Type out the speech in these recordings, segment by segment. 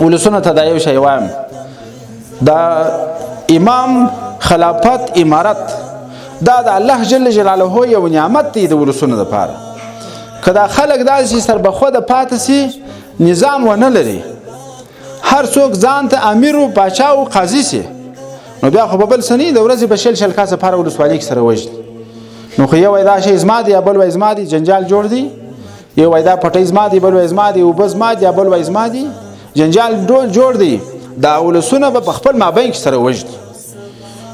ولسونه ته دا یو شی وایم، دا امام خلافت امارت دا د الله جل جلاله یو نعمت دی د ولسونو دپاره. که دا خلک داسې سربخوده پاتې سي، نظام ونه لري، هر څوک ځان ته امیر و پاچا و قاضي سي، نو بیا خو به بل څه نه وي، د ورځې به شل کاسه په هره ولسوالۍ کې سره وژني. نو خو یو وایي دا شی زما دی یا بل وایي زما دی، جنجال جوړ دی. یو وایي دا پټۍ زما دی، بل وایي زما دی، اوبه زما دی یا بل وایي زما دی، جنجال جوړ دی. دا ولسونه به په خپل مابین کې سره وژني.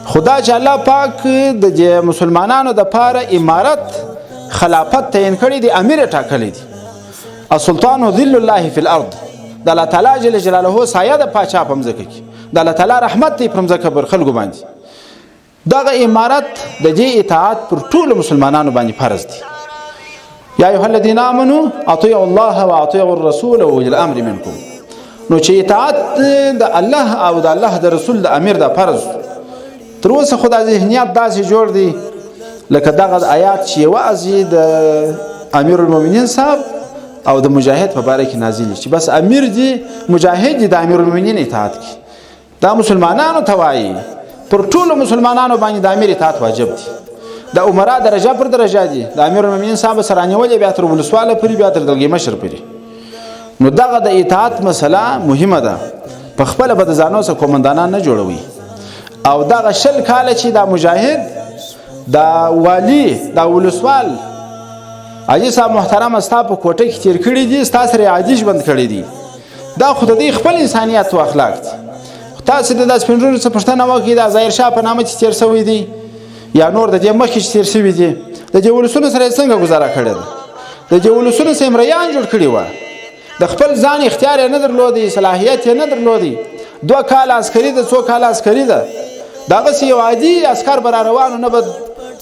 خدا چې الله پاک د مسلمانانو دپاره امارت خلافت تعین کړی دی، امیر یې ټاکلی دی. السلطان ذل الله فی الارض، د الله تعالی جل جلاله سایه د پاچا په مځکه کې، د الله تعالی رحمت دی پر مځکه پر خلکو باندې. دغه امارت د دې اطاعت پر ټولو مسلمانانو باندې فرض دی. یا ایها الذین آمنوا اطیعوا الله واطیعوا الرسول واولی الامر منکم. نو چې اطاعت د الله او د الله د رسول د امیر د فرض. تر اوسه خو دا ذهنیت داسې جوړ دی لکه دغه آیات چې یوازې د امیر المؤمنین صاحب او د مجاهد په باره کې نازل شي، بس امیر دی مجاهد دی د امیر المؤمنین اطاعت کی. دا مسلمانانو ته وایي، پر ټولو مسلمانانو باندې د امیر اطاعت واجب دی. د عمرا درجه پر درجه دي، د امیر المؤمنین صاحب سره نیولې بیا تر ولسواله پورې، بیا تر دلګي مشر پورې. نو دغه د اطاعت مسله مهمه ده. په خپله به د ځانو څخه قومندانان نه جوړوي. او دغه 20 کاله چې دا مجاهد، دا والی، دا ولسوال حاجي صاحب محترم ستا په کوټه کې تیر کړي دي، ستا سره عادي ژوند کړی دي، دا خو د دې خپل انسانیت او اخلاق دي. تاسو د داس پنځورو څخه پښتنه وکړئ، دا ظاهر شاه په نامه چې تیر شوی دی یا نور د دې مخکې چې تیر شوي دي، د دې ولسونو سره څنګه گزاره کړې ده؟ د دې ولسونو سره مریان جوړ کړي وه، د خپل ځان اختیار یې نه درلودی، صلاحیت یې نه درلودی. 2 کاله عسکري ده، 2 کاله عسکري ده، دغسې یو عادي عسکر به را روان و، نه به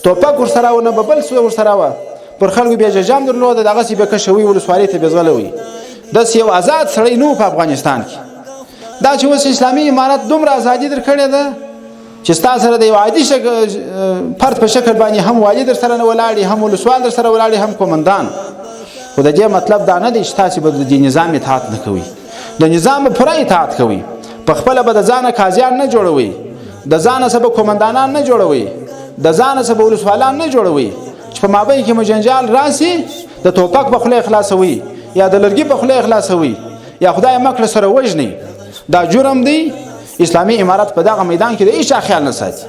ټوپک ورسره و، نه به بل څه ورسره وه، پر خلکو بیا ججام درلوده، دغسې به کشوي ولسوالۍ ته بې ځغلوي. داسې یو آزاد سړی نه و په افغانستان کې. دا چې اوس اسلامي امارت دومره ازادي در کړې ده چې ستا سره د یو عادي فرد په شکل باندې هم والي در سره نه ولاړي، هم ولسوال در سره ولاړي، هم قومندان. خو د دې مطلب دا نه دی چې تاسې به د نظام اطاعت نه کوئ، د نظام به پوره اطاعت کوئ. په خپله به د ځانه قاضیان نه جوړوئ، د ځانه څه به قومندانان نه جوړوئ، د ځانه څه به ولسوالان نه جوړوئ چې په مابین کې مو جنجال راسي، د ټوپک په خوله خلاصوي یا د لرګي په خوله خلاصوي یا خدای مکړه سره وژني. دا جرم دی. اسلامي امارت په دغه میدان کې د هیڅ خیال نه ساتي.